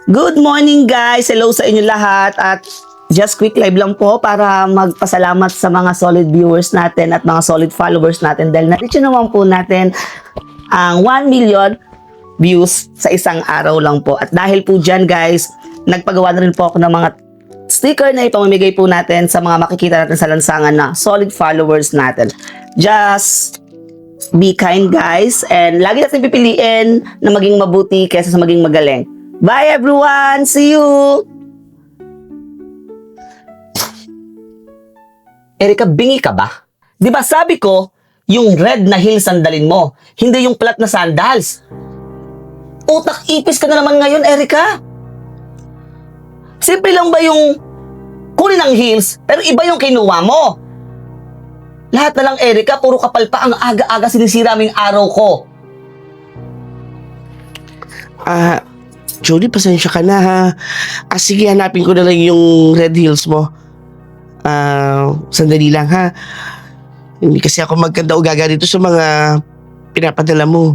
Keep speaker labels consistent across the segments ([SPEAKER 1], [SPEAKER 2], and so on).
[SPEAKER 1] Good morning guys! Hello sa inyo lahat at just quick live lang po para magpasalamat sa mga solid viewers natin at mga solid followers natin dahil na-reach naman po natin ang 1 million views sa isang araw lang po. At dahil po dyan guys, nagpagawa na rin po ako ng mga sticker na ipamamigay po natin sa mga makikita natin sa lansangan na solid followers natin. Just be kind guys and lagi natin pipiliin na maging mabuti kaysa sa maging magaling. Bye everyone! See you! Erika, bingi ka ba? Di ba sabi ko, yung red na heel sandalin mo, hindi yung plat na sandals. Utak ipis ka na naman ngayon, Erika. Simple lang ba yung kunin ng heels, pero iba yung kinuha mo? Lahat na lang, Erika, puro kapal pa ang aga-aga sinisira mo yung araw ko.
[SPEAKER 2] Jody, pasensya ka na ha. Sige, hanapin ko na lang yung red heels mo. Sandali lang ha. Hindi kasi ako magkanda o gaga dito sa mga pinapadala mo.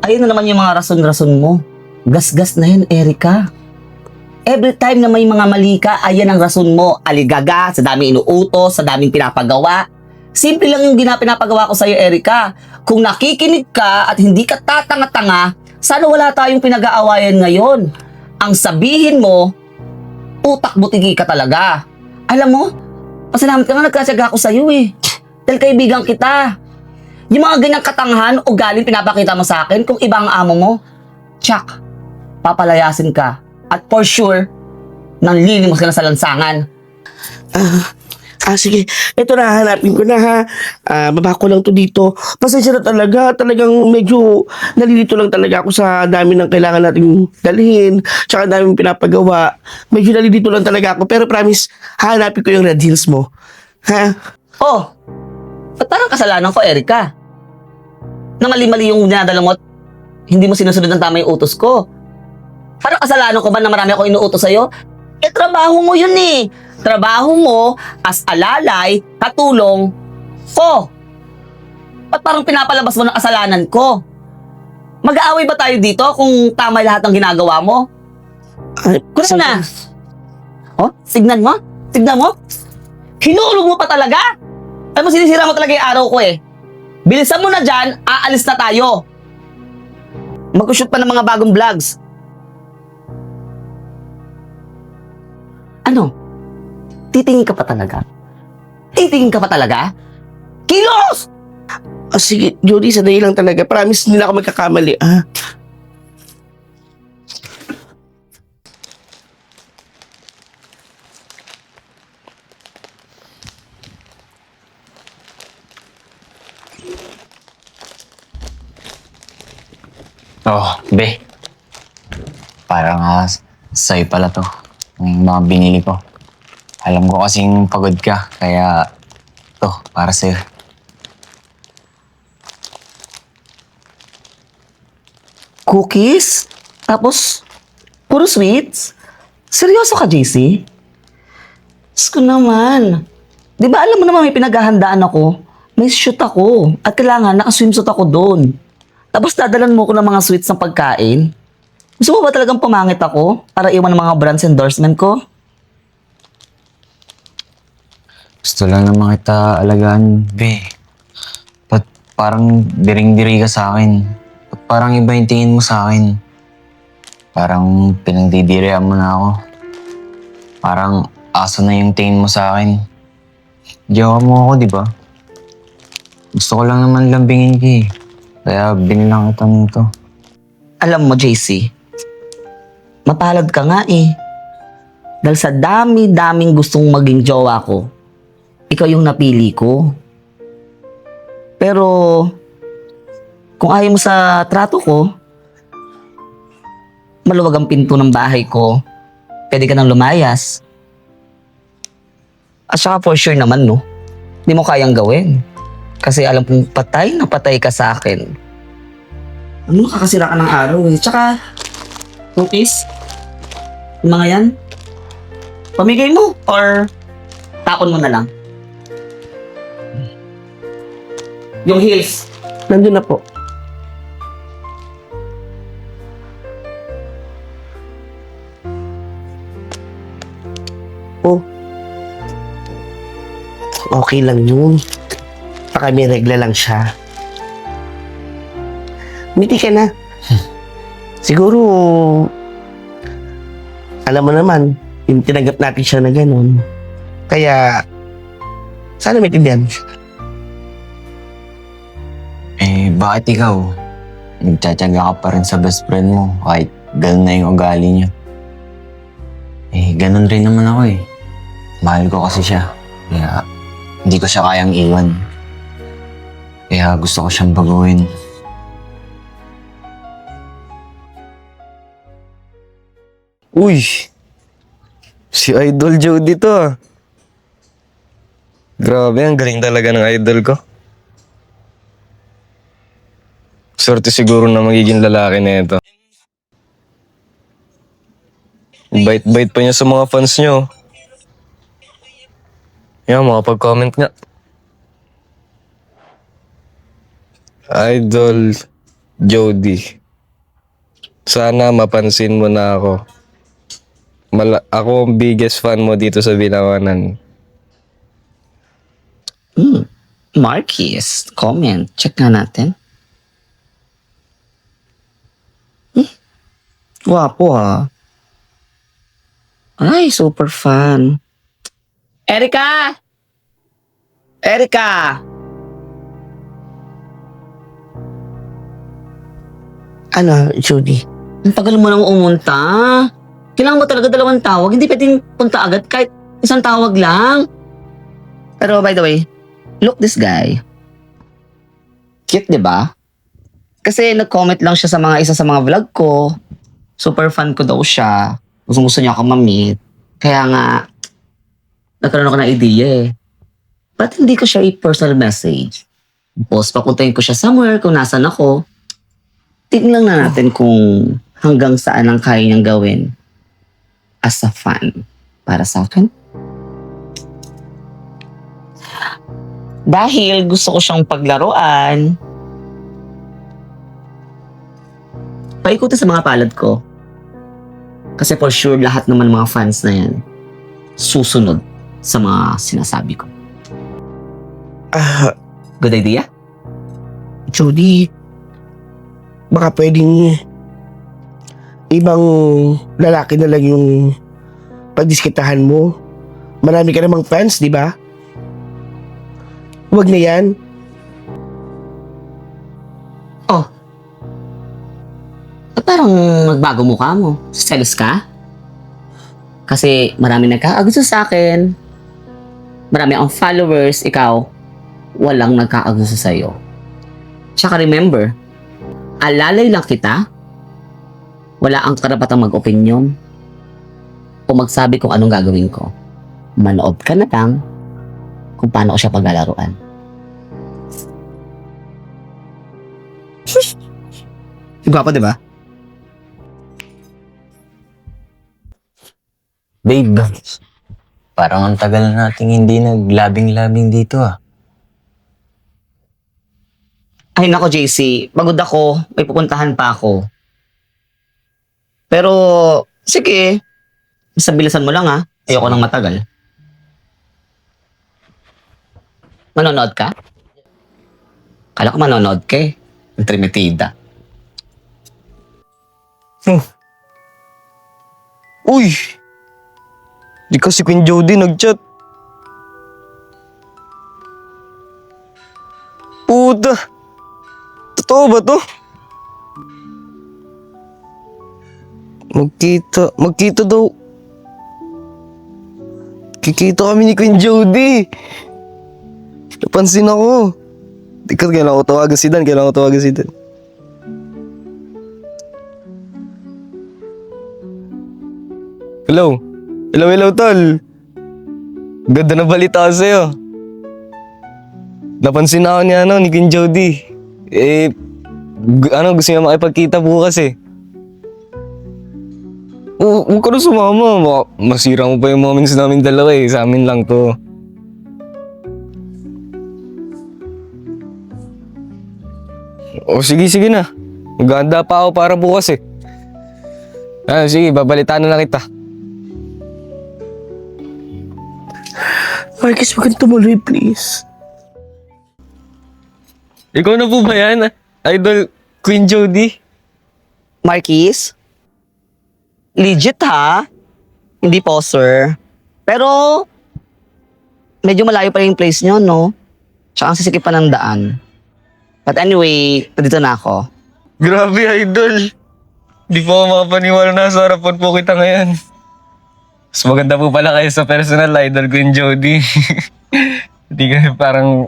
[SPEAKER 1] Ayun na naman yung mga rason-rason mo. Gas-gas na yun, Erika. Every time na may mga mali ka, ayan ang rason mo. Aligaga, sa daming inuutos, sa daming pinapagawa. Simple lang yung pinapagawa ko sa'yo, Erika. Kung nakikinig ka at hindi ka tatanga-tanga, sana wala tayong pinag-aawayan ngayon. Ang sabihin mo, utak butigi ka talaga. Alam mo, pasalamat ka nga nagkasyaga ako sa'yo eh. Dahil kaibigan kita. Yung mga ganyang katangahan o galing pinapakita mo sa akin, kung iba ang amo mo, tsak, papalayasin ka. At for sure, nanlilimos ka na sa lansangan.
[SPEAKER 2] Sige. Ito na, hanapin ko na ha. Baba ko lang to dito. Pasensya na talaga. Talagang medyo nalilito lang talaga ako sa dami ng kailangan nating dalhin. Tsaka dami pinapagawa. Medyo nalilito lang talaga ako. Pero promise, hanapin ko yung red heels mo. Ha?
[SPEAKER 1] Oh, ba't parang kasalanan ko, Erika? Na mali-mali yung dinadala mo at hindi mo sinusunod ng tama yung utos ko. Parang kasalanan ko ba na marami ako inuutos sa'yo? Trabaho mo yun eh. Trabaho mo as alalay, katulong ko. Ba't parang pinapalabas mo ng kasalanan ko? Mag-aaway ba tayo dito kung tama lahat ng ginagawa mo? Kunin mo na. Oh, signan mo? Tignan mo? Hinulog mo pa talaga? Alam mo, sinisira mo talaga yung araw ko eh. Bilisan mo na dyan, aalis na tayo. Mag-shoot pa ng mga bagong vlogs. Ano? Titingin ka pa talaga? Titingin ka pa talaga? Kilos!
[SPEAKER 2] Sige, Jody, sandali lang talaga. Promise, hindi na ako magkakamali.
[SPEAKER 3] Oh, be. Parang sa'yo pala to. Yung mga binili ko. Alam ko kasing pagod ka, kaya to, para sa'yo.
[SPEAKER 1] Cookies? Tapos, puro sweets? Seryoso ka, JC? Diyos ko naman. Di ba alam mo naman may pinaghahandaan ako? May shoot ako. At kailangan naka-swimsuit ako doon. Tapos dadalan mo ko ng mga sweets ng pagkain. Gusto mo ba talagang pumangit ako para iwan ng mga brands endorsement ko?
[SPEAKER 3] Gusto lang naman kita alagaan, be. Ba't parang diring-diri ka sa akin? Ba't parang iba yung tingin mo sa akin? Parang pinagdidirihan mo na ako. Parang aso na yung tingin mo sa akin. Jowa mo ako, di ba? Gusto ko lang naman lambingin ka eh. Kaya binilang kita nito.
[SPEAKER 1] Alam mo, JC, mapalad ka nga eh. Dahil sa dami-daming gustong maging jowa ko, ikaw yung napili ko. Pero, kung ayaw mo sa trato ko, maluwag ang pinto ng bahay ko, pwede ka nang lumayas. At saka for sure naman, no? Hindi mo kayang gawin. Kasi alam kong patay na patay ka sa akin. Ano, kakasira ka ng araw eh. Tsaka, cookies, yung mga yan, pamigay mo or tapon mo na lang. Yung heels,
[SPEAKER 2] Nandun na po. Okay lang yun. Baka may regla lang siya. Miti ka na. Siguro, alam mo naman, yung tinanggap natin siya na ganun. Kaya, sana maintindihan mo siya.
[SPEAKER 3] Eh, bakit ikaw? Nagtsatsaga ka pa rin sa best friend mo kahit ganun na yung ugali niya. Eh, ganun rin naman ako eh. Mahal ko kasi siya. Kaya, hindi ko siya kayang iwan. Kaya gusto ko siyang baguhin.
[SPEAKER 4] Uy! Si Idol Jody to ah. Grabe, ang galing talaga ng idol ko. Swerte siguro na magiging lalaki na ito. Bait-bait pa niya sa mga fans niyo. Yan, makapag-comment nga. Idol Jody. Sana mapansin mo na ako. Ako ang biggest fan mo dito sa Binawanan.
[SPEAKER 1] Marquis, comment. Check nga natin. Wapo ha. Ay, super fan. Erika! Erika!
[SPEAKER 2] Ano, Judy?
[SPEAKER 1] Ang tagal mo nang umunta. Kailangan mo talaga dalawang tawag. Hindi pwedeng punta agad kahit isang tawag lang. Pero by the way, look this guy. Cute, di ba? Kasi nag-comment lang siya sa isa sa mga vlog ko. Super fan ko daw siya. Gusto niya ako ma-meet. Kaya nga, nagkaroon ako ng idea eh. Ba't hindi ko siya i-personal message? Tapos papuntahin ko siya somewhere kung nasan ako. Tingnan na natin kung hanggang saan ang kaya niyang gawin as a fan para sa akin. Dahil gusto ko siyang paglaruan, paikutin sa mga palad ko. Kasi for sure, lahat naman mga fans na yan susunod sa mga sinasabi ko. Good idea?
[SPEAKER 2] Judy, baka pwedeng ibang lalaki na lang yung pagdiskitahan mo. Marami ka namang fans, di ba? Huwag na yan.
[SPEAKER 1] Oh. Parang nagbago mukha mo. Selos ka? Kasi marami nagkakagusto sa akin. Marami ang followers, ikaw, walang nagkakagusto sa'yo. Tsaka remember, alalay lang kita, wala ang karapatang mag-opinyon o magsabi kung anong gagawin ko. Manood ka na lang kung paano ko siya paglalaruan. Gwapo, di ba?
[SPEAKER 3] Babe, parang ang tagal na nating hindi naglabing-labing dito ah.
[SPEAKER 1] Ay nako JC, pagod ako, may pupuntahan pa ako. Pero, sige, basta bilisan mo lang ha, ayoko nang matagal. Manonood ka? Kala ko manonood ka eh, entremetida.
[SPEAKER 4] Uy! Di kasi Queen Jody nag-chat. Puta! Totoo ba to? Magkita daw. Kikita kami ni Queen Jody. Napansin ako. Kailangan ko tawagan si Dan, Hello? Hello, tol. Ganda na balita ko sa'yo. Napansin ako ni Queen Jody. Gusto niya makipagkita bukas eh. Huwag ka na sumama. Baka masira mo pa yung moments namin dalawa eh. Sa amin lang to. Sige na. Maghahanda pa ako para bukas eh. Sige, babalitaan na lang kita.
[SPEAKER 2] Marcus, huwag kang tumuloy, please.
[SPEAKER 4] Ikaw na po ba yan? Idol Queen Jody?
[SPEAKER 1] Marquis? Legit ha? Hindi po, sir. Pero, medyo malayo pa yung place nyo, no? Tsaka ang sisikip pa ng daan. But anyway, nandito na ako.
[SPEAKER 4] Grabe, idol. Di po ako makapaniwala na sa harapan po kita ngayon. Mas maganda po pala kayo sa personal, Idol Queen Jody. Hindi kayo parang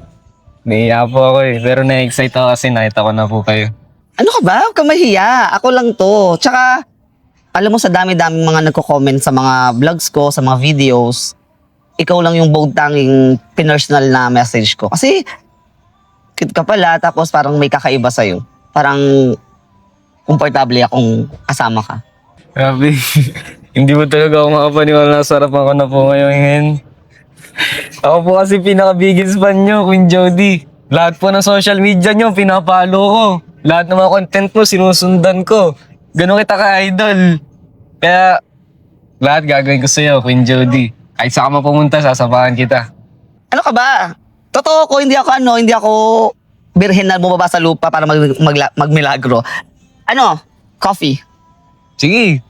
[SPEAKER 4] naiiya po ako eh. Pero na-excite ako kasi nakita ko na po kayo.
[SPEAKER 1] Ano ka ba? Huwag kang mahiya. Ako lang to. Tsaka, alam mo sa dami-dami mga nagko-comment sa mga vlogs ko, sa mga videos, ikaw lang yung tanging pinersonal na message ko. Kasi, cute ka pala, tapos parang may kakaiba sa'yo. Parang, komportable akong kasama ka.
[SPEAKER 4] Grabe. Hindi mo talaga ako makapaniwala na sa harapan ko na po ngayon. Ako po kasi pinaka-biggest fan nyo, Queen Jody. Lahat po ng social media nyo, pinapalo ko. Lahat ng mga content mo, sinusundan ko. Ganun kita ka-idol. Kaya, lahat gagawin ko sa'yo, Queen Jody. Kahit saan ka mapumunta, sasabahan kita.
[SPEAKER 1] Ano ka ba? Totoo ko, hindi ako birhen na bumaba sa lupa para magmilagro. Ano? Coffee.
[SPEAKER 4] Sige,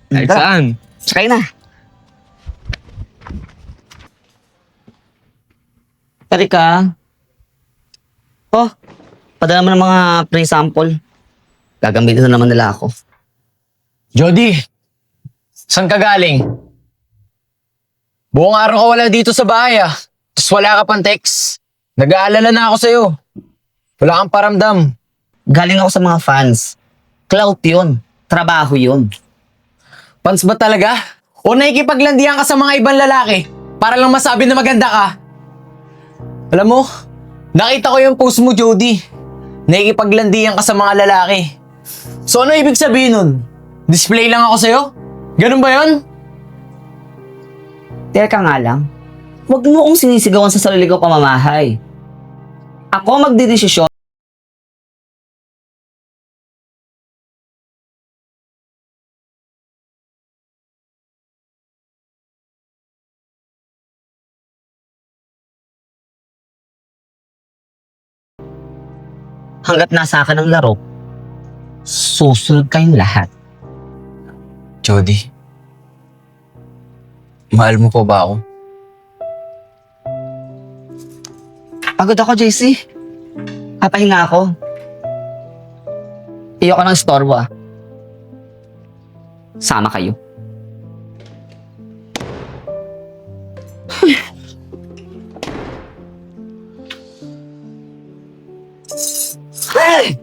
[SPEAKER 4] kahit
[SPEAKER 1] Tara.
[SPEAKER 4] saan.
[SPEAKER 1] Sakay na. Erika. Oh, padala mo ng mga pre-sample. Gagamitin na naman nila ako.
[SPEAKER 3] Jody, saan ka galing? Buong araw ka wala dito sa bahay ah. Tapos wala ka pang text. Nag-aalala na ako sa'yo. Wala kang paramdam.
[SPEAKER 1] Galing ako sa mga fans. Clout yun. Trabaho yun.
[SPEAKER 3] Fans ba talaga? O nakikipaglandian ka sa mga ibang lalaki para lang masabi na maganda ka? Alam mo, nakita ko yung post mo, Jody. Nakikipaglandian ka sa mga lalaki. So ano ibig sabihin nun? Display lang ako sa'yo? Ganun ba yun?
[SPEAKER 1] Teka nga lang. Huwag mo kong sinisigawan sa sarili ko pamamahay. Ako magdidesisyon. Hanggat nasa akin ang laro, susunod kayong lahat.
[SPEAKER 3] Jody, mahal mo pa ba ako?
[SPEAKER 1] Pagod ako, JC. Papahinga ako. Ayoko ng istorbo ah. Sama kayo. Hey!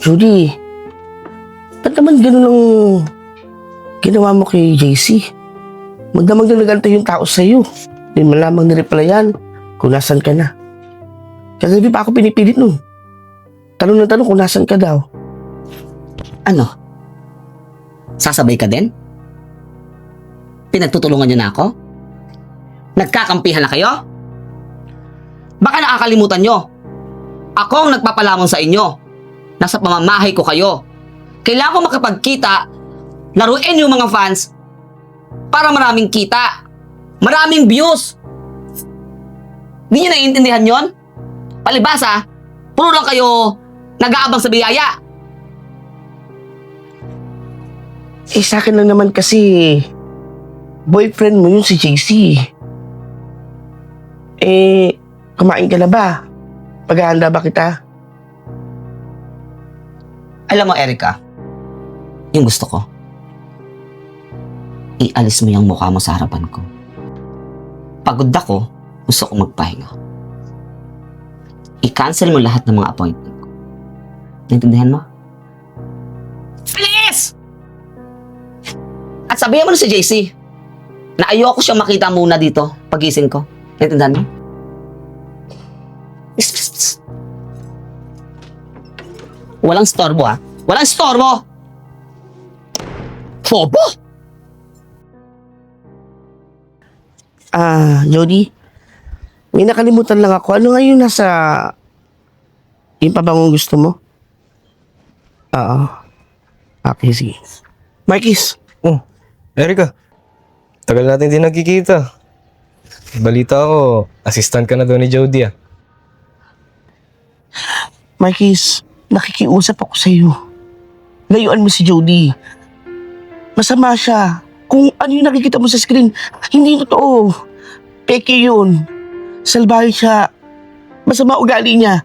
[SPEAKER 2] Judy, ba't naman ganun ang ginawa mo kay JC? Magdamag na nagantay yung tao sa'yo. Hindi mo lamang nireplyan kung nasan ka na. Kagabi pa ako pinipilit nun. Tanong na tanong kung nasan ka daw.
[SPEAKER 1] Ano? Sasabay ka din? Pinagtutulungan niyo na ako? Nagkakampihan na kayo? Baka nakakalimutan niyo. Ako ang nagpapalamon sa inyo. Nasa pamamahay ko kayo. Kailangan ko makapagkita, laruin yung mga fans para maraming kita. Maraming views. Hindi niyo naiintindihan yon? Palibasa, puro lang kayo nag-aabang sa biyaya.
[SPEAKER 2] Sa akin lang naman kasi, boyfriend mo yun si JC. Kumain ka na ba? Paghahanda ba kita?
[SPEAKER 1] Alam mo, Erika, yung gusto ko, ialis mo yung mukha mo sa harapan ko. Pagod ako, gusto ko magpahinga. I-cancel mo lahat ng mga appointment ko. Naintindihan mo? Bilis! At sabihan mo na si JC na ayoko siyang makita muna dito pagising ko. Naintindihan mo? Psst, psst, psst. Walang storbo ha? Walang storbo! Bobo!
[SPEAKER 2] Jody, may nakalimutan lang ako. Ano nga yung nasa yung pabangong gusto mo? Oo. Okay, sige. Marquis,
[SPEAKER 4] Oh, Erika. Tagal natin din nagkikita. Balita ko, assistant ka na doon ni Jody ah.
[SPEAKER 2] Marquis, nakikiusap ako sa'yo. Layuan mo si Jody. Masama siya. Kung ano yung nakikita mo sa screen, hindi totoo. Peke yun. Salbahe siya. Masama ugali niya.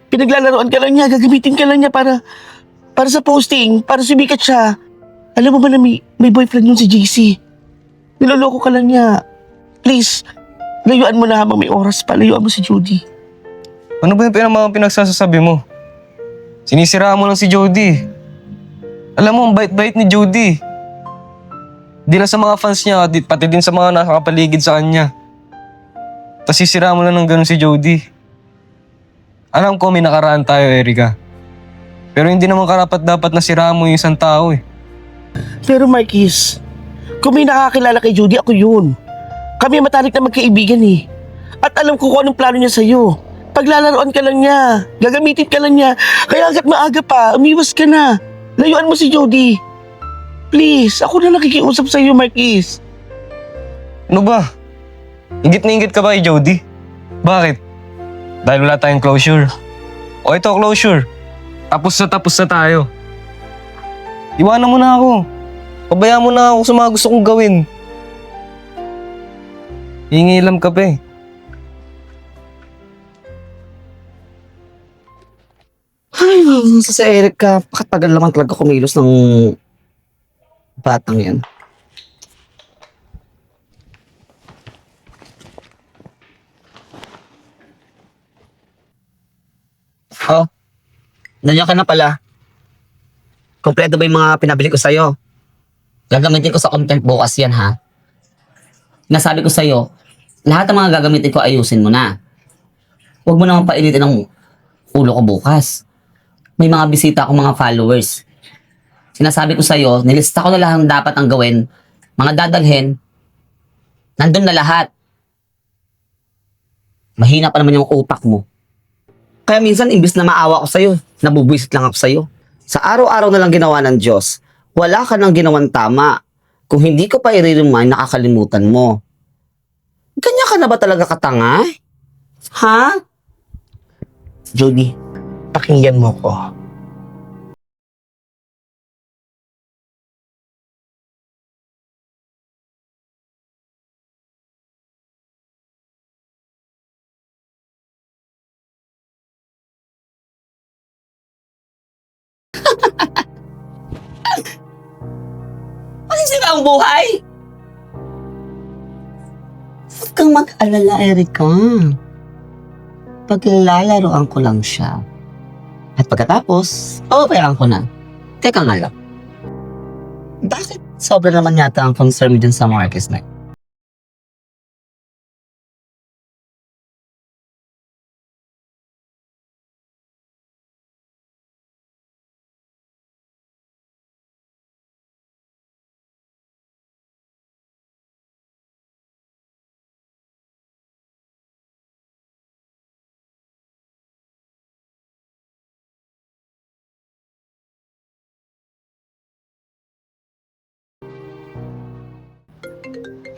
[SPEAKER 2] Pinaglalaroan ka lang niya, gagamitin ka lang niya para sa posting, para sumikat siya. Alam mo ba na may boyfriend yun si JC? Niloloko ka lang niya. Please, layuan mo na habang may oras pa. Layuan mo si Jody.
[SPEAKER 4] Ano ba yung mga pinagsasasabi mo? Sinisiraan mo lang si Jody. Alam mo, ang bait-bait ni Jody. Di lang sa mga fans niya, pati din sa mga nakapaligid sa kanya. Tapos sisiraan mo lang ng ganun si Jody. Alam ko may nakaraan tayo, Erika. Pero hindi naman karapat dapat na siraan mo yung isang tao eh.
[SPEAKER 2] Pero Marquis, kung may nakakilala kay Jody, ako yun. Kami matalik na magkaibigan eh. At alam ko kung anong plano niya sa'yo. Paglalaroan ka lang niya, gagamitin ka lang niya. Kaya hanggat maaga pa, umiwas ka na. Layuan mo si Jody. Please, ako na nakikiusap sa'yo, Marquis.
[SPEAKER 4] Ano ba? Ingit na ingit ka ba kay Jody? Bakit? Dahil wala tayong closure. O ito, closure. Tapos na tayo. Iwanan mo na ako. Pabayaan mo na ako sa mga gusto kong gawin. Hingilam ka pa eh.
[SPEAKER 1] Ay, sa Erika, pakatagal naman talaga kumilos ng batang yan. Oh, nandiyan ka na pala. Kompleto ba yung mga pinabili ko sa'yo? Gagamitin ko sa content bukas yan, ha? Nasabi ko sa'yo, lahat ng mga gagamitin ko ayusin mo na. Huwag mo naman painitin ang ulo ko bukas. May mga bisita akong mga followers. Sinasabi ko sa'yo, nilista ko na lang dapat ang gawin, mga dadalhin, nandun na lahat. Mahina pa naman yung utak mo. Kaya minsan, imbis na maawa ko sa'yo, nabubwisit lang ako sa'yo. Sa araw-araw na lang ginawa ng Diyos, wala ka nang ginawang tama. Kung hindi ko pa i-remind, nakakalimutan mo. Ganyan ka na ba talaga katanga? Ha?
[SPEAKER 2] Jody, pakinggan mo ko.
[SPEAKER 1] Masisira ang buhay! Huwag kang mag-alala, Erika. Paglalaroan ko lang siya. At pagkatapos, papabayaan ko na. Teka nga lang. Bakit sobra naman yata ang concern mo dyan sa Marquez na?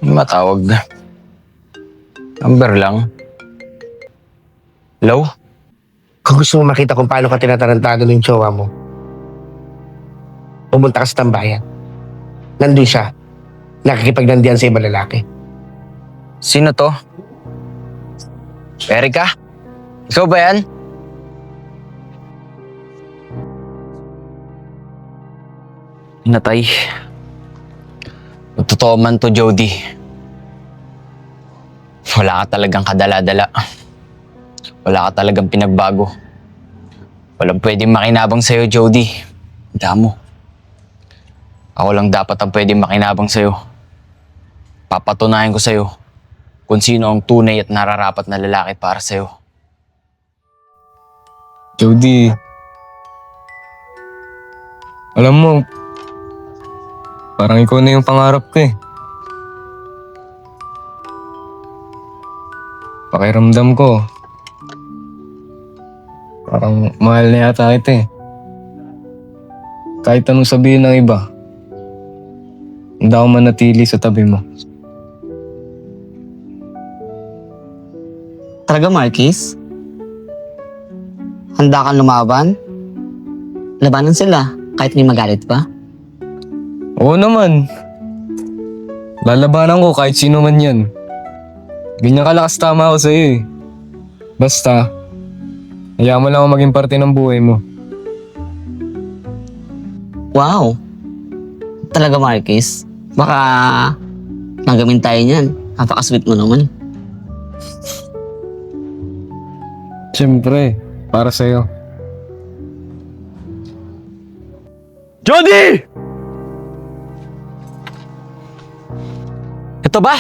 [SPEAKER 3] Matawag na. Number lang. Hello?
[SPEAKER 2] Kung gusto mo makita kung paano ka tinatarantado ng jowa mo, pumunta ka sa tambayan. Nandun siya. Nakikipagnandiyan sa ibang lalaki.
[SPEAKER 3] Sino to? Erika? Ikaw ba yan? Natay. Kung totoo man to, Jody. Wala ka talagang kadala-dala. Wala ka talagang pinagbago. Walang pwedeng makinabang sa'yo, Jody. Tanda mo. Ako lang dapat ang pwedeng makinabang sa'yo. Papatunayan ko sa'yo kung sino ang tunay at nararapat na lalaki para sa'yo.
[SPEAKER 4] Jody. Alam mo, parang ikaw na yung pangarap ko eh. Pakiramdam ko, parang mahal na yata kita eh. Kahit anong sabihin ng iba, hindi ako manatili sa tabi mo.
[SPEAKER 1] Talaga, Marquis? Handa kang lumaban? Labanan sila, kahit may magalit pa?
[SPEAKER 4] Oo naman. Lalabanan ko kahit sino man yan. Ganyan kalakas tama ako sa'yo eh. Basta, hayaan mo lang ako maging parte ng buhay mo.
[SPEAKER 1] Wow! Talaga, Marquis? Baka nagamin tayo niyan. Napaka-sweet mo naman.
[SPEAKER 4] Siyempre, para sa'yo.
[SPEAKER 5] Jody! Ito ba?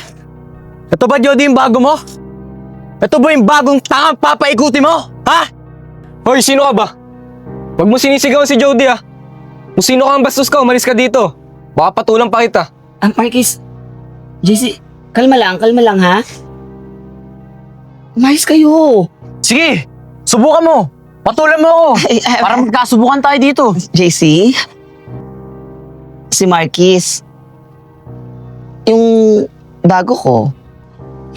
[SPEAKER 5] Ito ba, Jody, yung bago mo? Ito ba yung bagong tangang papaikuti mo? Ha?
[SPEAKER 4] Hoy, sino ka ba? Huwag mo sinisigaw si Jody ah. Kung sino kang bastos ka, umalis ka dito. Baka patulang pa kita.
[SPEAKER 1] Marquis, JC, kalma lang ha? Umayos kayo.
[SPEAKER 5] Sige! Subukan mo! Patulan mo ako! Para magkasubukan tayo dito.
[SPEAKER 1] JC? Si Marquis, yung bago ko,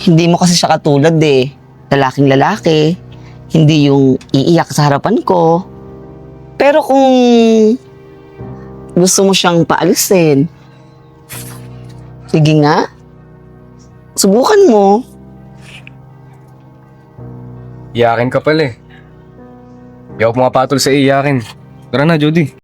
[SPEAKER 1] hindi mo kasi siya katulad eh. Lalaking lalaki, hindi yung iiyak sa harapan ko. Pero kung gusto mo siyang paalisin, sige nga, subukan mo.
[SPEAKER 4] Iyakin ka pala eh. Di ako pumapatol sa iyakin. Tara na, Jody.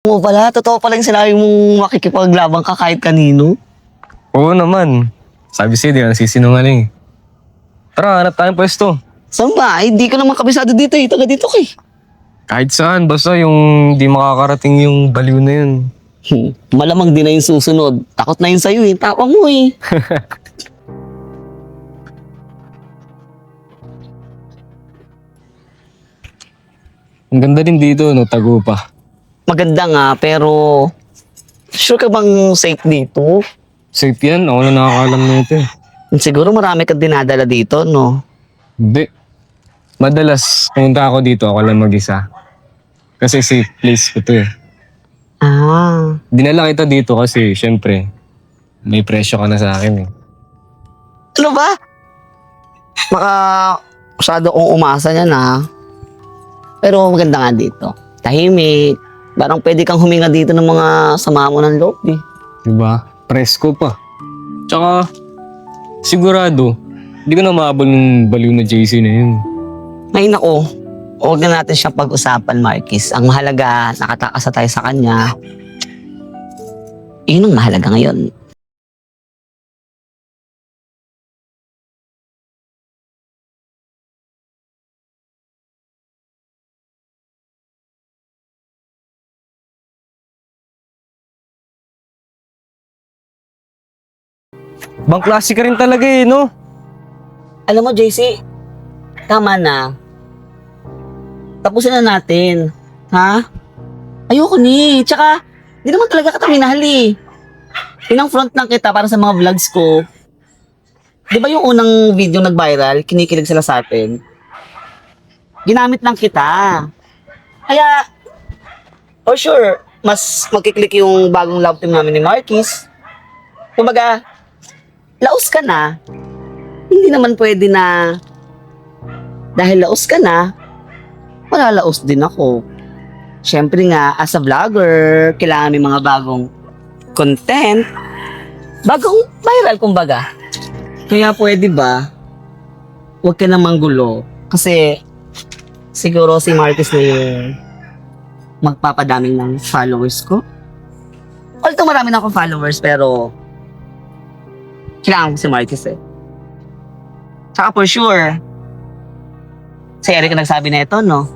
[SPEAKER 1] Mo pala, totoo pala yung sinabi mong makikipaglabang ka kahit kanino.
[SPEAKER 4] Oo naman. Sabi sa'yo, di ka nasisinungaling. Tara, hanap tayong pwesto.
[SPEAKER 1] Saan ba? Ay, di ko naman kabisado dito eh. Taga dito kay.
[SPEAKER 4] Kahit saan, basta yung di makakarating yung baliw na yun.
[SPEAKER 1] Malamang din na yung susunod. Takot na yun sa'yo eh. Tapang mo eh.
[SPEAKER 4] Ang ganda din dito, no? Tago pa.
[SPEAKER 1] Maganda nga, pero sure ka bang safe dito?
[SPEAKER 4] Safe yan, ako na nakakalam nito eh.
[SPEAKER 1] Siguro marami ka dinadala dito, no?
[SPEAKER 4] Hindi. Madalas, pumunta ako dito, ako lang mag-isa. Kasi safe place ko to eh.
[SPEAKER 1] Ah,
[SPEAKER 4] Dinala kita dito kasi, syempre, may presyo ka na sa akin eh.
[SPEAKER 1] ano ba? Baka masyado kong umasa niya na. Pero maganda nga dito. Tahimik. Parang pwede kang huminga dito ng mga sama mo ng loob eh.
[SPEAKER 4] Diba? Presko pa. Tsaka, sigurado, hindi ko na maabol ng baliw na JC na yun.
[SPEAKER 1] Ay nako, huwag na natin siyang pag-usapan, Marquis. Ang mahalaga, nakatakas na tayo sa kanya. Yun ang mahalaga ngayon.
[SPEAKER 4] Bang klase ka rin talaga eh, no?
[SPEAKER 1] Alam mo, JC, tama na. Tapusin na natin. Ha? Ayoko ni. Tsaka, di naman talaga kita minahal eh. Pinang front lang kita para sa mga vlogs ko. Di ba yung unang video nag-viral, kinikilig sila sa atin? Ginamit lang kita. Kaya, for sure, mas magkiklik yung bagong love team namin ni Marquis. Kumbaga, laos ka na. Hindi naman pwede na dahil laos ka na, malalaos din ako. Siyempre nga, as a vlogger, kailangan may mga bagong content. Bagong viral, kumbaga. Kaya pwede ba, huwag ka na manggulo. Kasi, siguro si Marcus na yung magpapadaming ng followers ko. Although marami na akong followers, pero kailangan ko si Marcus eh. Tsaka for sure, si Eric nagsabi na ito, no?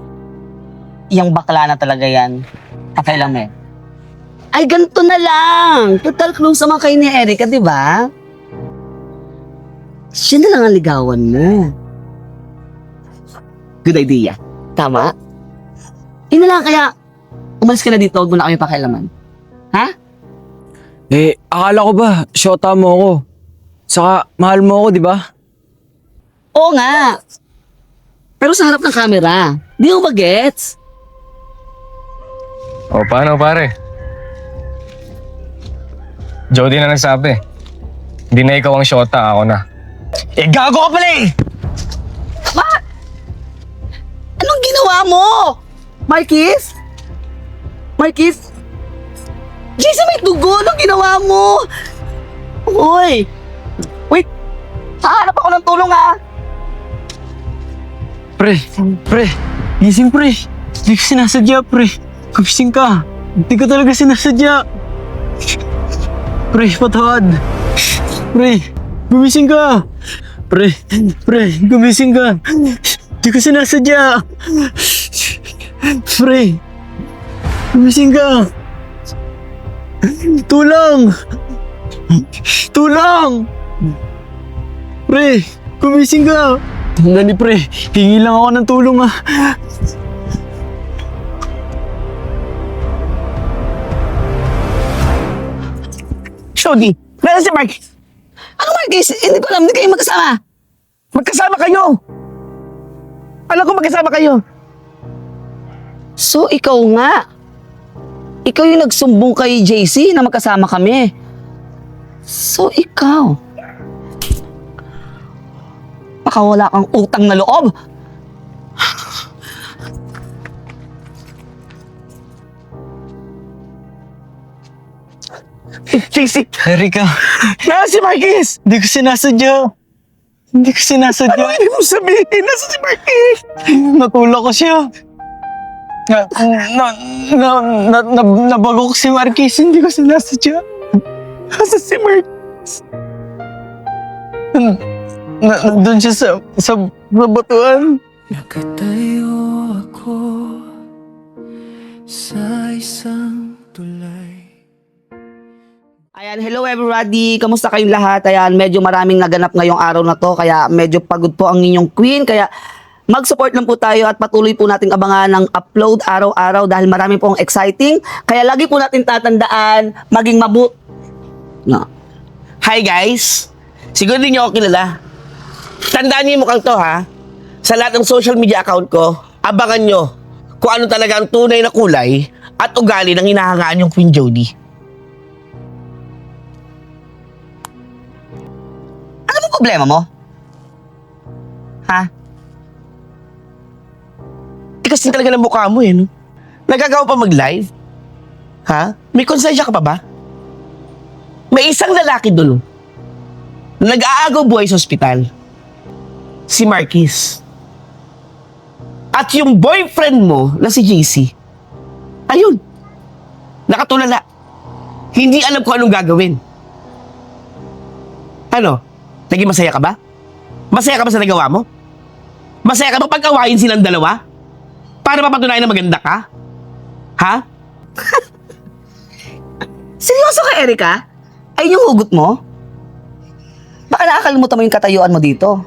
[SPEAKER 1] Yung bakla na talaga yan. Pakailan mo eh. Ay, ganito na lang. Total close naman kayo ni Eric, di ba? Siya na lang ang ligawan mo. Good idea. Tama? Yun na lang, kaya umalis ka na dito, huwag mo na kami pakialaman. Ha?
[SPEAKER 5] Akala ko ba, syota mo ako. Saka, mahal mo ako, di ba?
[SPEAKER 1] Oo nga. Pero sa harap ng camera, di mo ba gets?
[SPEAKER 4] O, paano pare? Jody na nagsabi. Hindi na ikaw ang shota, ako na.
[SPEAKER 5] Gago ka pala eh!
[SPEAKER 1] Anong ginawa mo? Marquis? Marquis? Jason, may dugo. Anong ginawa mo? Hoy! Wait! Hahanap ako ng tulong ha!
[SPEAKER 5] Pre, gising pre. Hindi ko sinasadya, pre. Gumising ka. Hindi ko talaga sinasadya. Pre, patawad. Pre, gumising ka. Pre, gumising ka. Hindi ko sinasadya. Pre, gumising ka. Tulong! Tulong! Pre, gumising ka. Dali pre, hingi lang ako ng tulong ah.
[SPEAKER 2] Jody, nasa si Mark?
[SPEAKER 1] Ano Marquis? Hindi ko alam. Hindi kayo magkasama.
[SPEAKER 2] Magkasama kayo! Alam ko magkasama kayo.
[SPEAKER 1] So, ikaw nga. Ikaw yung nagsumbong kay JC na magkasama kami. So, ikaw. Baka wala kang utang na loob.
[SPEAKER 2] JC,
[SPEAKER 5] Erika,
[SPEAKER 2] nasa si Marquis!
[SPEAKER 5] hindi ko sinasadya. Hindi ko sinasadya.
[SPEAKER 2] Ano hindi mo sabihin? Nasa si Marquis!
[SPEAKER 5] Natulak ko siya. Nabagok si Marquis, hindi ko sinasadya.
[SPEAKER 2] Nasa si Marquis!
[SPEAKER 5] Nandun siya sa batuan.
[SPEAKER 6] Nakatayo ako sa isang tulay.
[SPEAKER 1] Ayan, hello everybody. Kamusta kayong lahat? Ayan, medyo maraming naganap ngayong araw na to. Kaya medyo pagod po ang inyong queen. Kaya mag-support lang po tayo at patuloy po nating abangan ng upload araw-araw dahil marami pong exciting. Kaya lagi po natin tatandaan, maging No.
[SPEAKER 2] Hi guys! Siguro din niyo ako kilala. Tandaan niyo yung mukhang to ha. Sa lahat ng social media account ko, abangan niyo kung ano talaga ang tunay na kulay at ugali ng hinahangaan yung Queen Jody.
[SPEAKER 1] Ano ba problema mo? Ha?
[SPEAKER 2] Kasi talaga ng mukha mo eh, no? Nagagawa pa mag-live? Ha? May konsensya ka pa ba? May isang lalaki doon, na nag-aagaw buhay sa ospital. Si Marquis. At yung boyfriend mo na si JC, ayun, nakatulala. Hindi alam kung anong gagawin. Ano? Naging masaya ka ba? Masaya ka ba sa nagawa mo? Masaya ka ba pag-awayin silang dalawa? Para mapatunayan na maganda ka? Ha?
[SPEAKER 1] Seryoso ka, Erika? Ayun yung hugot mo? Baka nakakalimutan mo yung katayuan mo dito.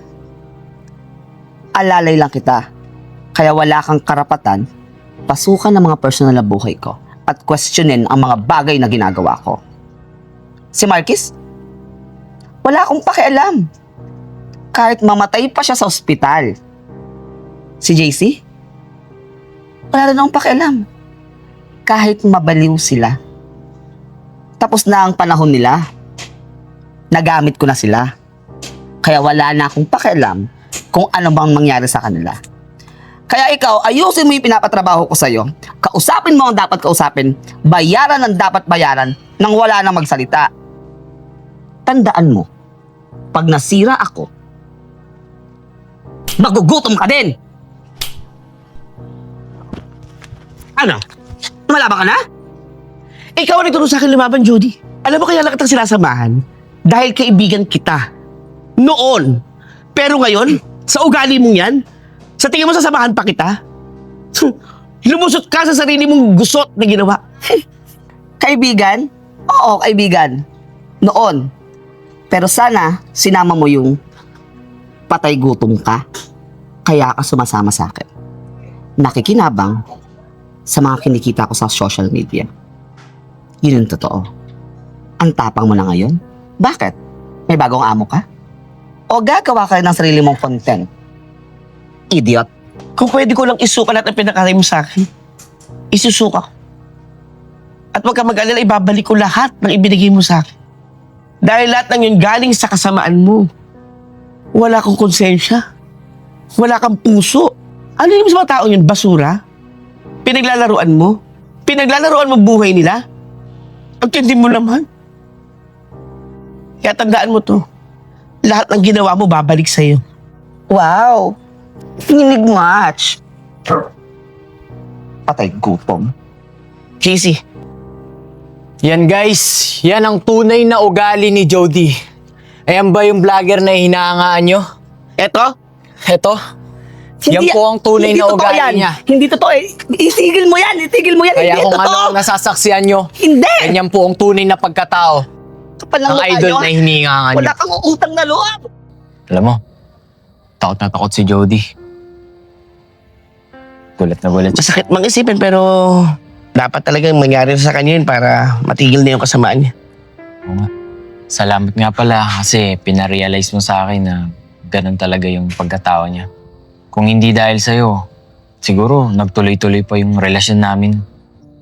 [SPEAKER 1] Alalay lang kita. Kaya wala kang karapatan pasukan ng mga personal na buhay ko at questionin ang mga bagay na ginagawa ko. Si Marquis? Wala akong pakialam. Kahit mamatay pa siya sa ospital. Si JC? Wala rin akong pakialam. Kahit mabaliw sila. Tapos na ang panahon nila. Nagamit ko na sila. Kaya wala na akong pakialam kung ano bang mangyari sa kanila. Kaya ikaw, ayusin mo yung pinapatrabaho ko sa'yo. Kausapin mo ang dapat kausapin. Bayaran ang dapat bayaran nang wala nang magsalita. Tandaan mo, pag nasira ako, magugutom ka din!
[SPEAKER 2] Ano?
[SPEAKER 1] Malaban ka na?
[SPEAKER 2] Ikaw ang nagturo sa akin lumaban, Jody. Alam mo kaya lang kitang sinasamahan? Dahil kaibigan kita. Noon. Pero ngayon, sa ugali mong yan, sa tingin mo sasamahan pa kita? Lumusot ka sa sarili mong gusot na ginawa.
[SPEAKER 1] Kaibigan? Oo, kaibigan. Noon. Pero sana, sinama mo yung patay gutom ka. Kaya ka sumasama sa akin. Nakikinabang sa mga kinikita ko sa social media. Yun ang totoo. Ang tapang mo na ngayon? Bakit? May bagong amo ka? O gagawa ka ng sarili mong content? Idiot.
[SPEAKER 2] Kung pwede ko lang isuka lahat ang pinakarim mo sa akin, isusuka ko. At huwag ka mag-alala, ibabalik ko lahat ng ibinigay mo sa akin. Dahil lahat ng yun galing sa kasamaan mo. Wala kang konsensya. Wala kang puso. Ano yung mga tao yun? Basura? Pinaglalaruan mo? Pinaglalaruan mo buhay nila? Ang tindi mo naman. Kaya tandaan mo to. Lahat ng ginawa mo babalik sa'yo.
[SPEAKER 1] Wow! Feeling much. Patay gutom.
[SPEAKER 2] JC,
[SPEAKER 5] Yan guys, yan ang tunay na ugali ni Jody. Ayan ba yung vlogger na hinahangaan nyo?
[SPEAKER 2] eto,
[SPEAKER 5] Eto, yan po ang tunay
[SPEAKER 1] hindi
[SPEAKER 5] na
[SPEAKER 1] totoo
[SPEAKER 5] ugali
[SPEAKER 1] yan.
[SPEAKER 5] niya.
[SPEAKER 1] Hindi totoo eh. Itigil mo yan, itigil mo yan.
[SPEAKER 5] Kaya
[SPEAKER 1] hindi
[SPEAKER 5] kung
[SPEAKER 1] totoo.
[SPEAKER 5] ano ang nasasaksiyan nyo,
[SPEAKER 1] Hindi!
[SPEAKER 5] ganyan po ang tunay na pagkatao
[SPEAKER 1] Kapal lang
[SPEAKER 5] ng
[SPEAKER 1] mukha
[SPEAKER 5] idol
[SPEAKER 1] nyo.
[SPEAKER 5] na hinihingangan nyo.
[SPEAKER 1] Wala kang utang na loob.
[SPEAKER 3] Alam mo, takot na takot si Jody. Gulat na gulat siya.
[SPEAKER 2] masakit mang isipin pero dapat talagang mangyari sa kanya yun para matigil na yung kasamaan niya.
[SPEAKER 3] Oo nga. Salamat nga pala kasi pinarealize mo sa akin na ganun talaga yung pagkatao niya. Kung hindi dahil sa'yo, siguro nagtuloy-tuloy pa yung relasyon namin.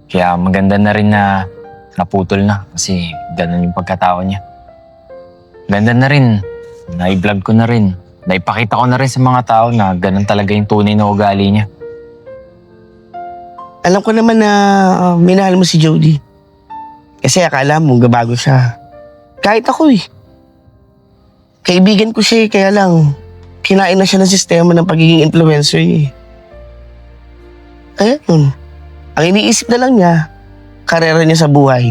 [SPEAKER 3] Kaya maganda na rin na naputol na kasi ganun yung pagkatao niya. Ganda na rin, na-vlog ko na rin. Naipakita ko na rin sa mga tao na ganun talaga yung tunay na ugali niya.
[SPEAKER 2] Alam ko naman na minahal mo si Jody. Kasi akala mo gabago siya. Kahit ako eh. Kaibigan ko siya eh, kaya lang kinain na siya ng sistema ng pagiging influencer eh. Kaya yun. Ang iniisip na lang niya, karera niya sa buhay.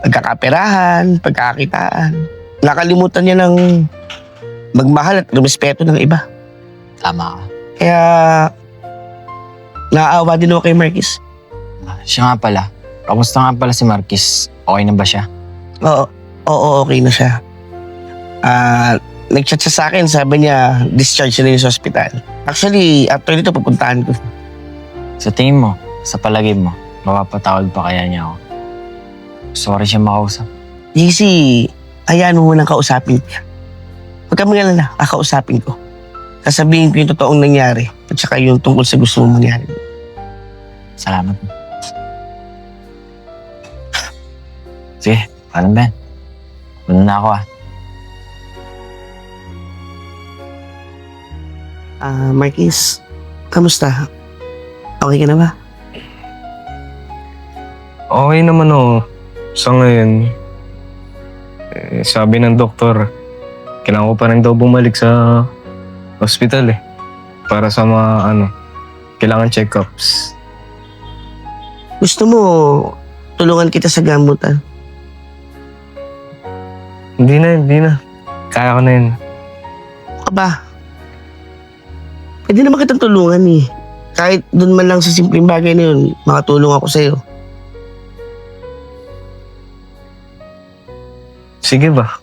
[SPEAKER 2] Pagkakaperahan, pagkakakitaan. Nakalimutan niya ng magmahal at rumespeto ng iba.
[SPEAKER 3] Tama ka.
[SPEAKER 2] Kaya naaawa din ako kay Marquis.
[SPEAKER 3] Siya nga pala. Kamusta nga pala si Marquis? Okay na ba siya?
[SPEAKER 2] Oo, okay na siya. Nag-chat siya sa akin, sabi niya, discharge na yun sa hospital. Actually, after nito, pupuntahan ko.
[SPEAKER 3] Sa tingin mo, sa palagay mo, mapapatawad pa kaya niya ako? Sorry siya makausap.
[SPEAKER 2] JC, hayaan mo munang kausapin niya. Huwag ka mangalala, kakausapin ko. Sasabihin ko yung totoong nangyari at saka yung tungkol sa gusto mong mangyari.
[SPEAKER 3] Salamat. Sige, paano Ben? Muna na ako ah.
[SPEAKER 2] Marquis, kamusta? Okay ka na ba?
[SPEAKER 4] Okay naman oh. Sa ngayon, sabi ng doktor, kailangan ko pa rin daw bumalik sa hospital eh. Para sa mga kailangan check-ups.
[SPEAKER 2] Gusto mo tulungan kita sa gamutan?
[SPEAKER 4] Hindi na. Kaya ko na yun.
[SPEAKER 2] Aba, pwede naman kitang tulungan eh. Kahit dun man lang sa simpleng bagay na yun, makatulong ako sa'yo.
[SPEAKER 4] Sige ba?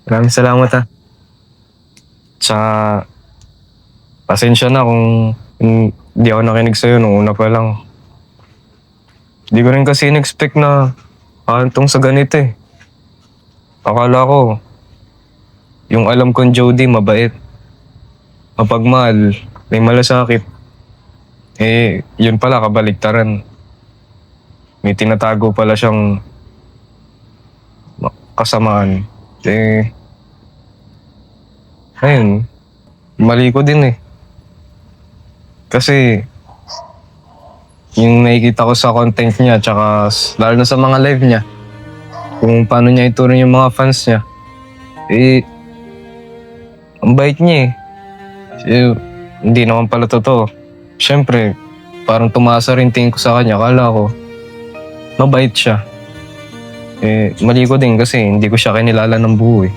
[SPEAKER 4] Maraming salamat ha. Tsaka, pasensya na kung hindi ako nakinig sa'yo nung una pa lang. Hindi ko rin kasi in-expect na hantong sa ganito eh. Akala ko, yung alam kong Jody mabait. Mapagmahal, may malasakit. Yun pala kabaligtaran. May tinatago pala siyang kasamaan. Ayun, mali ko din eh. Kasi, yung nakikita ko sa content niya, tsaka lalo na sa mga live niya, kung paano niya ituring yung mga fans niya, ang bait niya eh. Hindi naman pala totoo. Siyempre, parang tumasa rin tingin ko sa kanya. Akala ko, mabait siya. Mali ko din kasi hindi ko siya kinilala ng buo eh.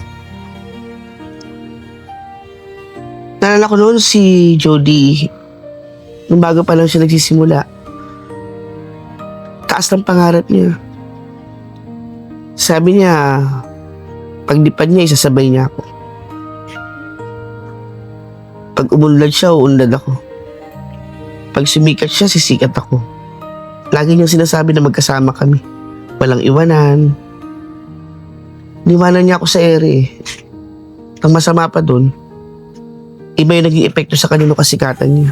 [SPEAKER 2] Naalala ko noon si Jody, nung bago pa lang siya nagsisimula. Taas ng pangarap niya. Sabi niya, pagdipad niya, isasabay niya ako. Pag umunlad siya, uunlad ako. Pag sumikat siya, sisikat ako. Lagi niyang sinasabi na magkasama kami. Walang iwanan, niwanan niya ako sa ere. Ang masama pa dun, iba yung naging epekto sa kanino kasikatan niya.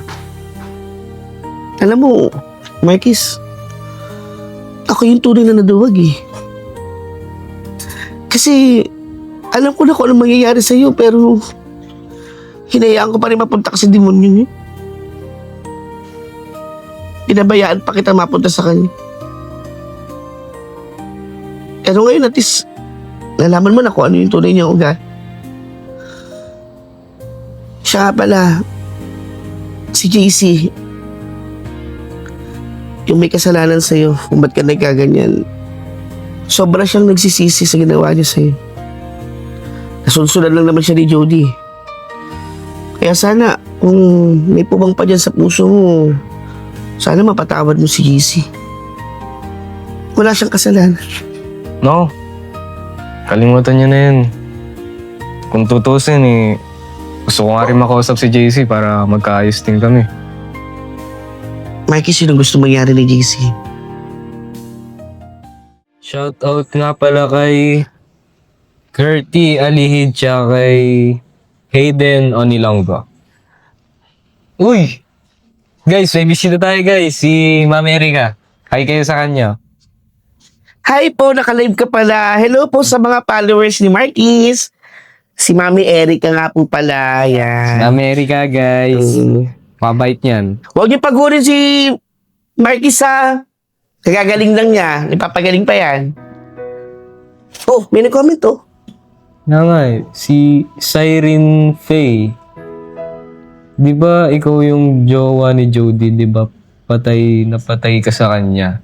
[SPEAKER 2] Alam mo, Marquis, ako yung tunay na naduwag eh. Kasi, alam ko na kung anong mangyayari sa'yo, pero hinayaan ko pa rin mapunta ka sa demonyo niya. Pinabayaan pa kita mapunta sa kanya. Pero ngayon, at least, nalaman mo na kung ano yung tunay niyang ugali. Siya nga pala, si JC, yung may kasalanan sa'yo, kung ba't ka nagkaganyan, sobra siyang nagsisisi sa ginawa niya sa'yo. Nasunsunan lang naman siya ni Jody. Kaya sana, kung may pubang pa dyan sa puso mo, sana mapatawad mo si JC. Wala siyang kasalanan.
[SPEAKER 4] No. Kalimutan niyo na yun. Kung tutusin gusto ko nga rin makausap si JC para magkaayos din kami.
[SPEAKER 2] Marquis, yun ang gusto mangyari ni JC.
[SPEAKER 4] Shoutout nga pala kay Gertie Alihid siya kay Hayden Onilongo. Uy! Guys, may bisita tayo guys. Si Ma'am Erika. Hi kayo sa kanya.
[SPEAKER 2] Hi po, nakalive ka pala. Hello po sa mga followers ni Marquis. Si Mami Erica nga po pala. Yan.
[SPEAKER 4] Ma'am Erika guys. Mabait niyan.
[SPEAKER 2] Huwag niyo pagurin si Marquis ha. Kagagaling lang niya. Ipapagaling pa yan. Oh, may nag-comment oh.
[SPEAKER 4] Nga si Cyrene Faye. Di ba ikaw yung jowa ni Jody, di ba? Patay na patay ka sa kanya.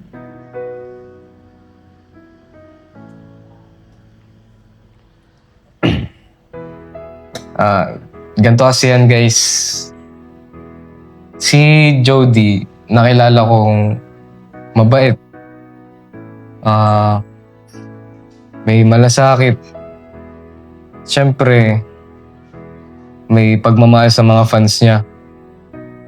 [SPEAKER 4] Ganito kasi yan guys. Si Jody, nakilala kong mabait. May malasakit. Siyempre, may pagmamahal sa mga fans niya.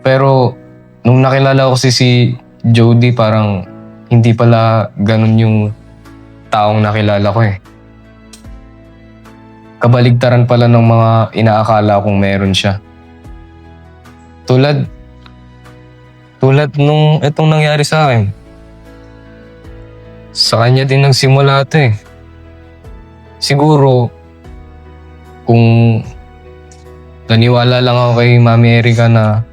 [SPEAKER 4] Pero, nung nakilala ko si Jody, parang hindi pala ganun yung taong nakilala ko eh. Kabaligtaran pala ng mga inaakala kong meron siya. Tulad nung itong nangyari sa akin. Sa kanya din nagsimula ito eh. Siguro, kung naniwala lang ako kay Mami Erika na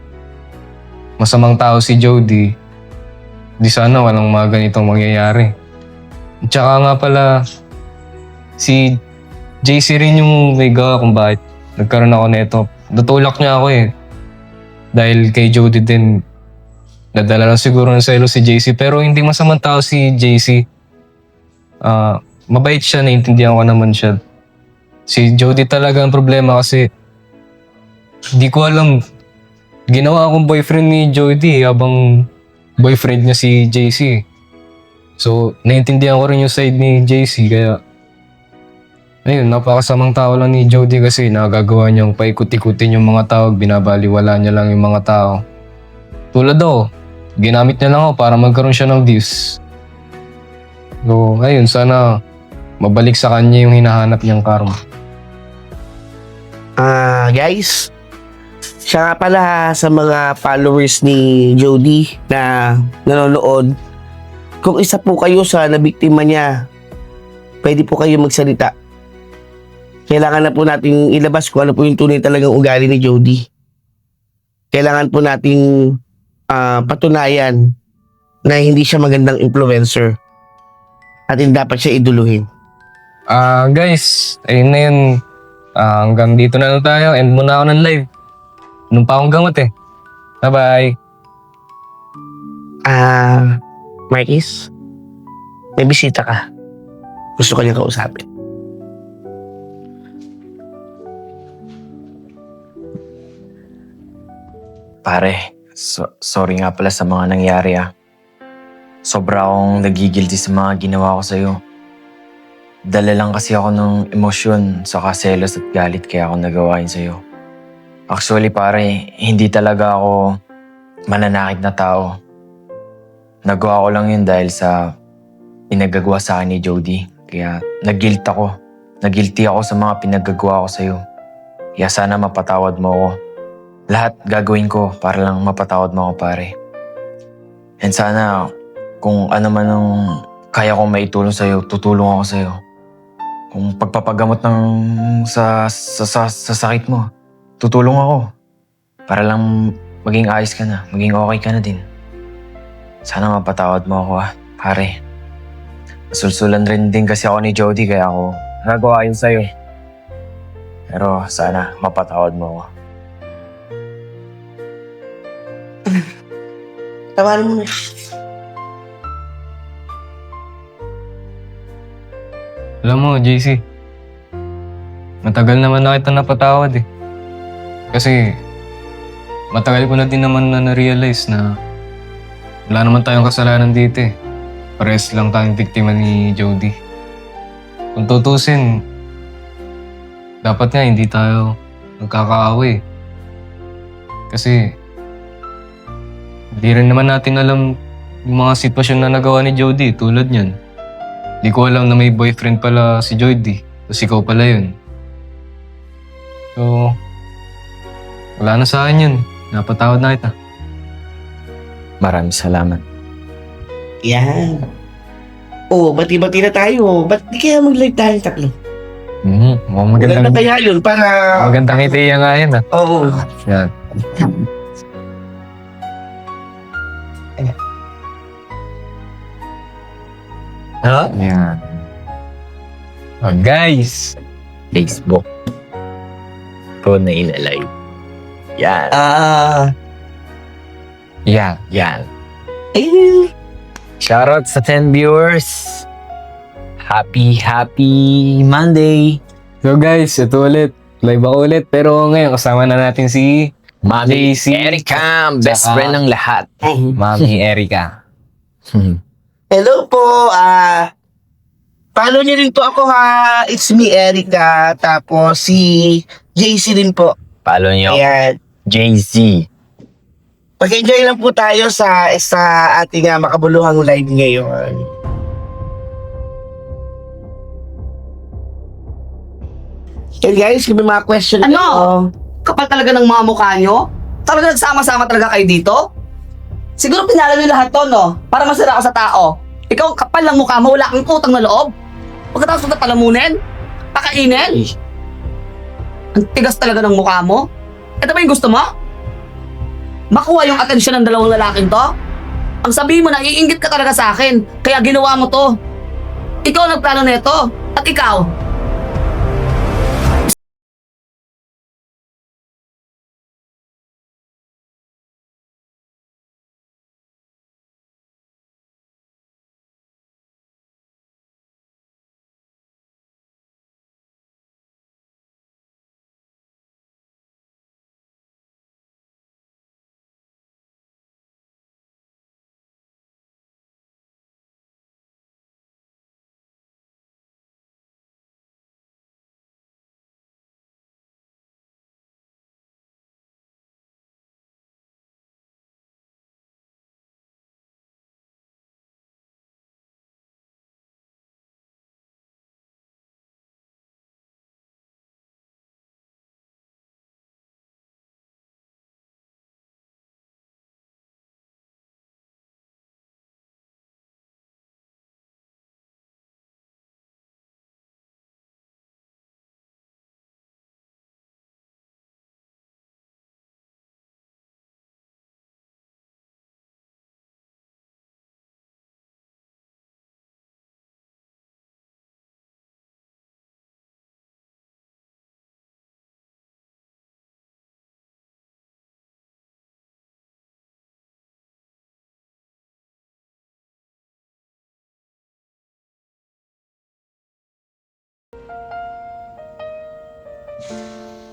[SPEAKER 4] masamang tao si Jody, di sana walang mga ganitong mangyayari. Tsaka nga pala, si JC rin yung may gawa kung bakit nagkaroon ako nito. Natulak niya ako eh. Dahil kay Jody din, nadala lang siguro ng selo si JC. Pero hindi masamang tao si JC. Mabait siya, naiintindihan ko naman siya. Si Jody talaga ang problema kasi di ko alam. Ginawa akong boyfriend ni Jody habang boyfriend niya si JC. So, naiintindihan ko rin yung side ni JC kaya ayun, napakasamang tao lang ni Jody kasi nagagawa niyang paikot-ikutin yung mga tao, binabaliwala niya lang yung mga tao. Tulad ako, ginamit niya lang ako para magkaroon siya ng views. So, ayun, sana mabalik sa kanya yung hinahanap niyang karma.
[SPEAKER 2] Guys, siya nga pala sa mga followers ni Jody na nanonood, kung isa po kayo sa nabiktima niya, pwede po kayo magsalita. Kailangan na po nating ilabas kung ano po yung tunay talagang ugali ni Jody. Kailangan po nating patunayan na hindi siya magandang influencer at hindi dapat siya iduluhin.
[SPEAKER 4] Guys, ayun na yun. Hanggang dito na lang tayo. End muna ako ng live. Nung pa akong gamot eh. Bye-bye.
[SPEAKER 2] Marquis, may bisita ka. Gusto ko niyang kausapin.
[SPEAKER 3] Pare, sorry nga pala sa mga nangyari ah. Sobra akong nagigilty sa mga ginawa ko sa'yo. Dala lang kasi ako ng emosyon, saka selos at galit kaya ako nagawain sa'yo. Actually pare, hindi talaga ako mananakit na tao. Nagawa ko lang yun dahil sa pinagagawa sa akin ni Jody. Kaya nag-guilt ako. Nagilty ako sa mga pinagagawa ko sa'yo. Kaya sana mapatawad mo ako. Lahat gagawin ko para lang mapatawad mo ako, pare. And sana kung ano man ang kaya kong maitulong sa'yo, tutulong ako sa'yo. Kung pagpapagamot ng sa sakit mo, tutulong ako. Para lang maging ayos ka na, maging okay ka na din. Sana mapatawad mo ako, pare. Masulsulan rin din kasi ako ni Jody kaya ako nagawa yun sa'yo. Pero sana mapatawad mo ako.
[SPEAKER 2] Tawarin mo na.
[SPEAKER 4] Alam mo, JC, matagal naman na kita napatawad eh. Kasi matagal ko na din naman na na-realize na wala naman tayong kasalanan dito eh. Parehas lang tayong biktima ni Jody. Kung tutusin, dapat nga hindi tayo nagkakaaway. Kasi hindi rin naman natin alam yung mga sitwasyon na nagawa ni Jody tulad niyan. Di ko alam na may boyfriend pala si Jody. Tapos ikaw pala yun. So, wala na sa akin yun. Napatawad na kita.
[SPEAKER 3] Maraming salamat.
[SPEAKER 2] Yan. Oh, bati-bati na tayo. Ba't di kaya mag-live tayo tatlo?
[SPEAKER 3] Mukhang
[SPEAKER 2] Maganda kaya yun para...
[SPEAKER 4] Magandang ideya nga yan ah.
[SPEAKER 2] Oo.
[SPEAKER 4] Yan.
[SPEAKER 3] Yan.
[SPEAKER 4] Oh, guys!
[SPEAKER 3] Facebook. Ko na inalive. Yan. Yan. Yan.
[SPEAKER 2] Ayun.
[SPEAKER 3] Shoutout sa 10 viewers. Happy Monday.
[SPEAKER 4] So guys, ito ulit. Live ako ulit. Pero ngayon kasama na natin si
[SPEAKER 3] Mami
[SPEAKER 4] JC.
[SPEAKER 3] Erica, best
[SPEAKER 4] Tsaka-
[SPEAKER 3] friend ng lahat.
[SPEAKER 4] Mami Erica.
[SPEAKER 2] Hello po. Follow niyo rin po ako ha. It's me, Erica. Tapos si JC rin po.
[SPEAKER 3] Follow nyo.
[SPEAKER 2] Ayan.
[SPEAKER 3] Jay-Z.
[SPEAKER 2] Pag-enjoy lang po tayo sa ating makabuluhang live ngayon. Hey guys, kung may mga question
[SPEAKER 1] Ano?
[SPEAKER 2] kayo,
[SPEAKER 1] Kapal talaga ng mga mukha nyo? Talaga nagsama-sama talaga kayo dito? Siguro pinala nyo lahat to, no? Para masira ka sa tao. Ikaw, kapal ng mukha mo, wala kang utang na loob. Pagkatapos mo palamunin, pakainin. Ang tigas talaga ng mukha mo. Ito ba yung gusto mo? Makuha yung atensyon ng dalawang lalaking to? Ang sabihin mo na, iinggit ka talaga sa akin. Kaya ginawa mo to. Ikaw ang nagplano nito. At ikaw,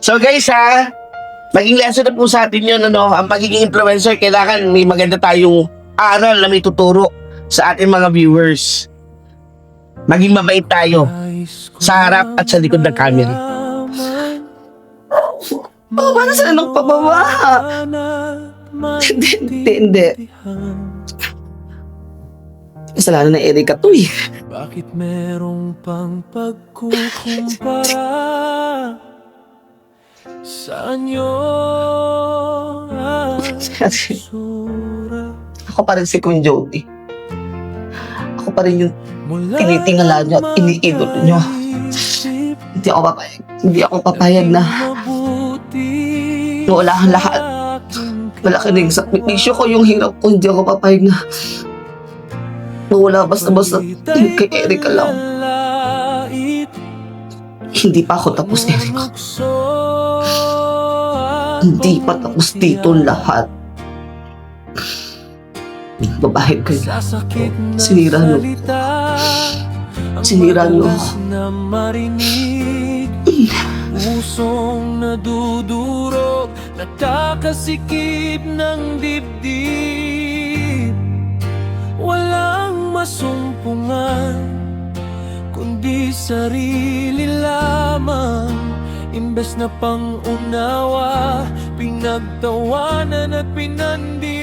[SPEAKER 2] So guys maging lesson na po sa atin yun, ang pagiging influencer, kailangan may maganda tayong aral na may tuturo sa ating mga viewers. Maging mabait tayo sa harap at sa likod ng camera.
[SPEAKER 1] oh, paano sila nang pababa? Hindi. Kasalanan ng Erika to eh.
[SPEAKER 6] Bakit merong pang pagkukumpara sa anyo at sura?
[SPEAKER 1] Ako pa rin si Queen Jody. Ako pa rin yung
[SPEAKER 6] Mula
[SPEAKER 1] tinitingala nyo at iniidolo nyo.
[SPEAKER 6] maisip
[SPEAKER 1] Hindi ako papayag. Hindi ako papayag na
[SPEAKER 6] mabuti
[SPEAKER 1] wala kang lahat. Wala ka rin sakripisyo ko yung hirap ko. Hindi ako papayag na wala basta-basta yung kay Erika lang. Hindi pa ako tapos, Erika. Hindi pa tapos dito lahat. Babahid kayo. Sinira nyo. Sinira nyo ako.
[SPEAKER 6] Pusong nadudurog, nakakasikip ng dibdib. Walang masumpungan, kundi sarili lamang. Imbes na pang-unawa, pinagtawanan at pinandi